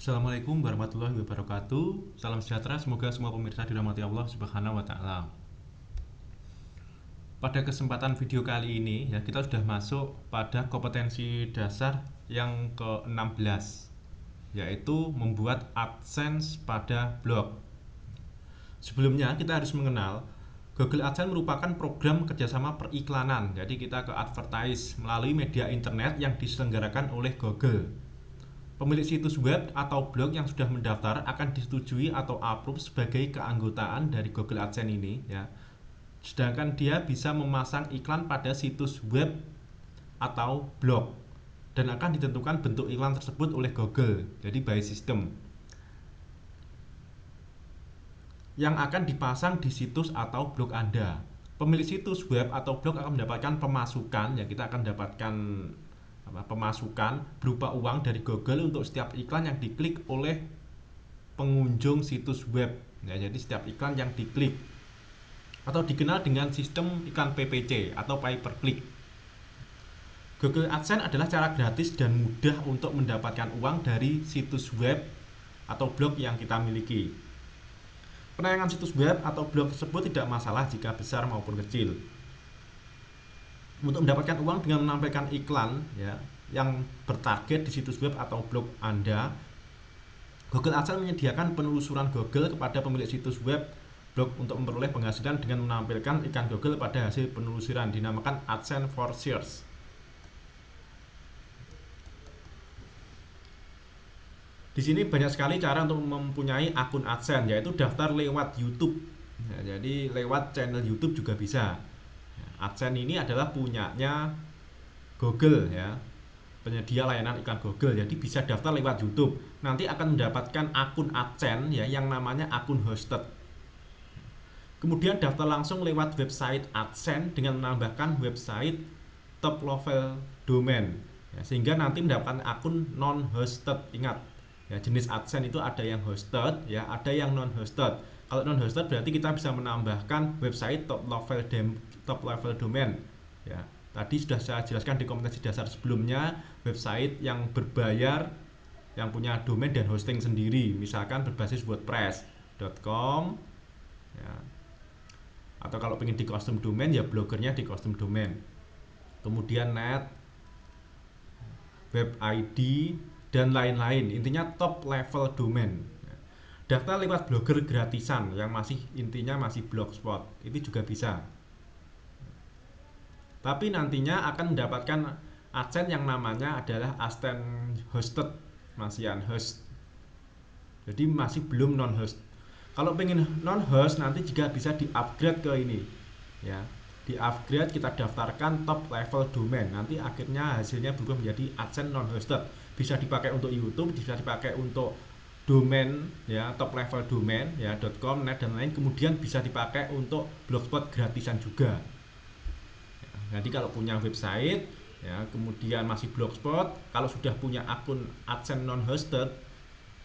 Assalamualaikum warahmatullahi wabarakatuh. Salam sejahtera, semoga semua pemirsa dirahmati Allah Subhanahu wa taala. Pada kesempatan video kali ini ya kita sudah masuk pada kompetensi dasar yang ke-16, yaitu membuat AdSense pada blog. Sebelumnya kita harus mengenal Google AdSense merupakan program kerjasama periklanan. Jadi kita ke advertise melalui media internet yang diselenggarakan oleh Google. Pemilik situs web atau blog yang sudah mendaftar akan disetujui atau approve sebagai keanggotaan dari Google AdSense ini ya. Sedangkan dia bisa memasang iklan pada situs web atau blog dan akan ditentukan bentuk iklan tersebut oleh Google. Jadi by system yang akan dipasang di situs atau blog Anda. Pemilik situs web atau blog akan mendapatkan pemasukan ya, kita akan dapatkan pemasukan berupa uang dari Google untuk setiap iklan yang diklik oleh pengunjung situs web ya. Jadi setiap iklan yang diklik atau dikenal dengan sistem iklan PPC atau pay per click. Google AdSense adalah cara gratis dan mudah untuk mendapatkan uang dari situs web atau blog yang kita miliki. Penayangan situs web atau blog tersebut tidak masalah jika besar maupun kecil. Untuk mendapatkan uang dengan menampilkan iklan ya yang bertarget di situs web atau blog Anda, Google AdSense menyediakan penelusuran Google kepada pemilik situs web blog untuk memperoleh penghasilan dengan menampilkan iklan Google pada hasil penelusuran, dinamakan AdSense for Search. Di sini banyak sekali cara untuk mempunyai akun AdSense, yaitu daftar lewat YouTube. Ya, jadi lewat channel YouTube juga bisa. AdSense ini adalah punyanya Google ya, penyedia layanan iklan Google. Jadi bisa daftar lewat YouTube. Nanti akan mendapatkan akun AdSense ya yang namanya akun hosted. Kemudian daftar langsung lewat website AdSense dengan menambahkan website top level domain ya, sehingga nanti mendapatkan akun non hosted. Ingat ya, jenis AdSense itu ada yang hosted ya, ada yang non hosted. Kalau non hosted berarti kita bisa menambahkan website top level domain ya. Tadi sudah saya jelaskan di kompetensi dasar sebelumnya, website yang berbayar yang punya domain dan hosting sendiri, misalkan berbasis wordpress.com ya. Atau kalau pengen di custom domain ya blogernya di custom domain. Kemudian net, web ID dan lain-lain. Intinya top level domain. Daftar lewat blogger gratisan yang intinya masih blogspot, itu juga bisa. Tapi nantinya akan mendapatkan AdSense yang namanya adalah AdSense hosted, masih unhost. Jadi masih belum non host. Kalau pengen non host nanti juga bisa di-upgrade ke ini ya. Di-upgrade kita daftarkan top level domain. Nanti akhirnya hasilnya berubah menjadi AdSense non hosted. Bisa dipakai untuk YouTube, bisa dipakai untuk domain ya, top level domain ya, .com, net dan lain. Kemudian bisa dipakai untuk blogspot gratisan juga. Jadi kalau punya website ya, kemudian masih blogspot, kalau sudah punya akun AdSense non hosted,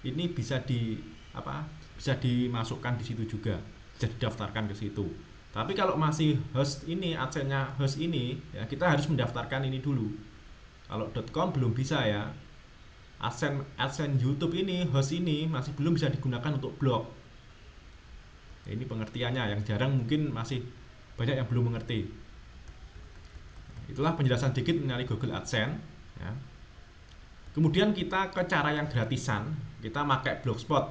ini bisa bisa dimasukkan di situ juga, bisa didaftarkan ke situ. Tapi kalau masih host ini, AdSense-nya host ini ya, kita harus mendaftarkan ini dulu. Kalau .com belum bisa ya. AdSense YouTube ini, host ini masih belum bisa digunakan untuk blog. Ya, ini pengertiannya yang jarang, mungkin masih banyak yang belum mengerti. Itulah penjelasan dikit mengenai Google AdSense ya. Kemudian kita ke cara yang gratisan, kita pakai Blogspot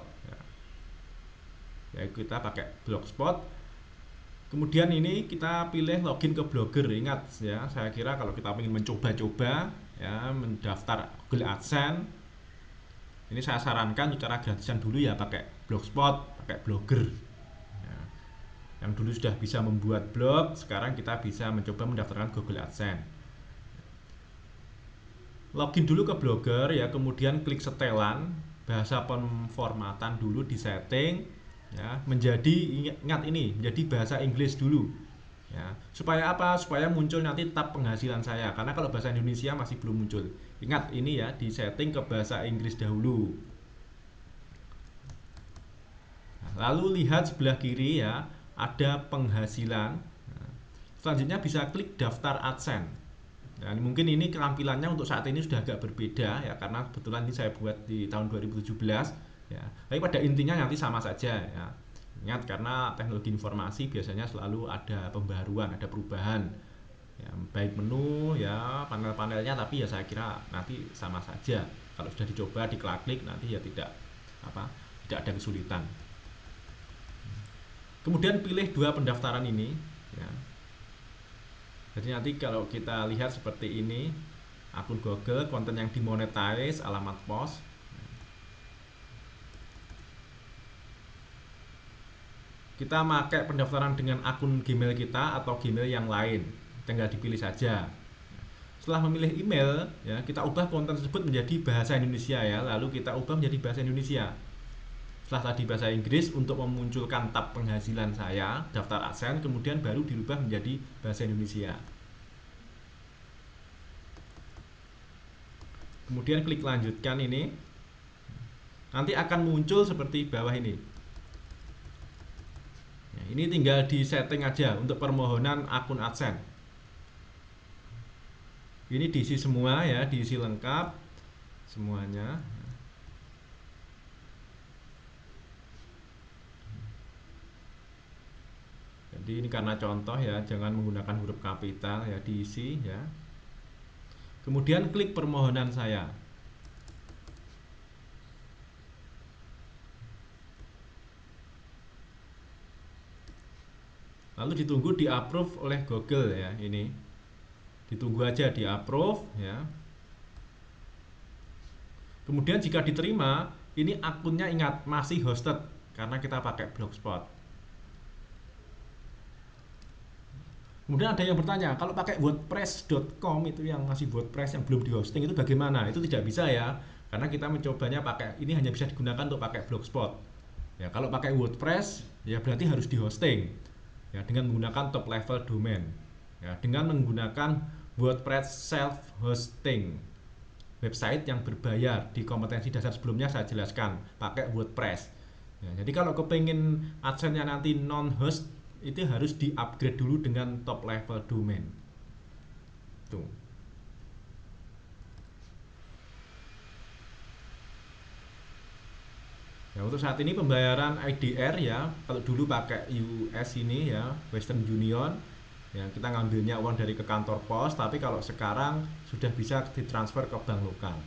ya, kita pakai Blogspot. Kemudian ini kita pilih login ke Blogger. Ingat ya, saya kira kalau kita ingin mencoba-coba ya, mendaftar Google AdSense, ini saya sarankan cara gratisan dulu ya, pakai Blogspot, pakai Blogger ya. Yang dulu sudah bisa membuat blog, sekarang kita bisa mencoba mendaftarkan Google AdSense. Login dulu ke Blogger ya, kemudian klik setelan, bahasa pemformatan dulu di setting ya, menjadi, ingat ini, menjadi bahasa Inggris dulu ya. Supaya apa? Supaya muncul nanti tab penghasilan saya, karena kalau bahasa Indonesia masih belum muncul. Ingat ini ya, di setting ke bahasa Inggris dahulu. Lalu lihat sebelah kiri ya, ada penghasilan. Selanjutnya bisa klik daftar AdSense. Dan mungkin ini tampilannya untuk saat ini sudah agak berbeda ya, karena kebetulan ini saya buat di tahun 2017 ya. Tapi pada intinya nanti sama saja ya. Ingat, karena teknologi informasi biasanya selalu ada pembaruan, ada perubahan ya, baik menu ya, panel-panelnya, tapi ya saya kira nanti sama saja. Kalau sudah dicoba diklik nanti ya tidak ada kesulitan. Kemudian pilih dua pendaftaran ini ya. Jadi nanti kalau kita lihat seperti ini, akun Google, konten yang dimonetize, alamat pos. Kita pakai pendaftaran dengan akun Gmail kita atau Gmail yang lain, tinggal dipilih saja. Setelah memilih email ya, kita ubah konten tersebut menjadi bahasa Indonesia ya, lalu kita ubah menjadi bahasa Indonesia. Setelah tadi bahasa Inggris, untuk memunculkan tab penghasilan saya, daftar AdSense, kemudian baru dirubah menjadi bahasa Indonesia. Kemudian klik lanjutkan ini. Nanti akan muncul seperti bawah ini. Nah, ini tinggal di setting aja untuk permohonan akun AdSense. Ini diisi semua ya, diisi lengkap semuanya. Jadi ini karena contoh ya, jangan menggunakan huruf kapital ya, diisi ya. Kemudian klik permohonan saya. Lalu ditunggu di approve oleh Google ya, ini. Ditunggu aja di approve ya. Kemudian jika diterima, ini akunnya ingat masih hosted karena kita pakai Blogspot. Kemudian ada yang bertanya, kalau pakai wordpress.com itu yang masih WordPress yang belum di hosting itu bagaimana? Itu tidak bisa ya, karena kita mencobanya pakai, ini hanya bisa digunakan untuk pakai Blogspot. Ya, kalau pakai WordPress ya berarti harus di hosting. Ya, dengan menggunakan top level domain. Ya, dengan menggunakan WordPress self hosting. Website yang berbayar, di kompetensi dasar sebelumnya saya jelaskan pakai WordPress ya. Jadi kalau kepingin AdSense-nya nanti non host, itu harus di upgrade dulu dengan top level domain tuh. Ya, untuk saat ini pembayaran IDR ya, kalau dulu pakai US ini ya, Western Union ya, kita ngambilnya uang dari ke kantor pos, tapi kalau sekarang sudah bisa ditransfer ke bank lokal.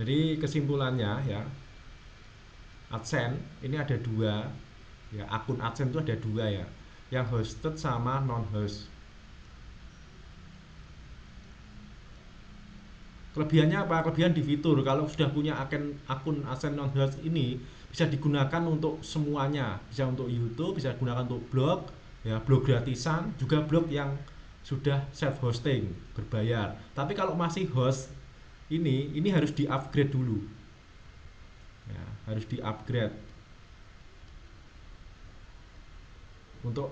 Jadi kesimpulannya ya, AdSense ini ada dua ya, akun AdSense itu ada dua ya, yang hosted sama non host. Kelebihannya apa? Kelebihan di fitur, kalau sudah punya akun AdSense non host ini bisa digunakan untuk semuanya, bisa untuk YouTube, bisa digunakan untuk blog ya, blog gratisan, juga blog yang sudah self hosting berbayar. Tapi kalau masih host ini harus di upgrade dulu ya, harus di upgrade untuk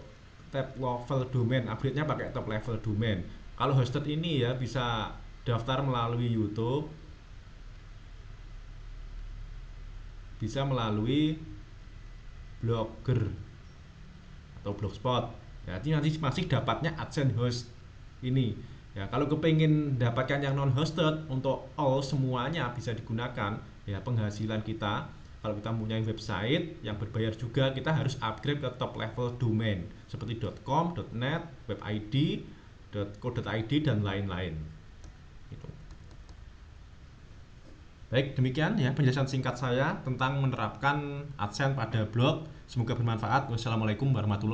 top level domain. Upgrade-nya pakai top level domain. Kalau hosted ini ya bisa daftar melalui YouTube, bisa melalui Blogger atau Blogspot ya, ini nanti masih dapatnya AdSense host ini ya. Kalau kepengen dapatkan yang non hosted untuk all semuanya bisa digunakan ya, penghasilan kita. Kalau kita mempunyai website yang berbayar juga, kita harus upgrade ke top level domain seperti .com, .net, webid, .co.id dan lain-lain gitu. Baik, demikian ya penjelasan singkat saya tentang menerapkan AdSense pada blog. Semoga bermanfaat. Wassalamualaikum warahmatullahi wabarakatuh.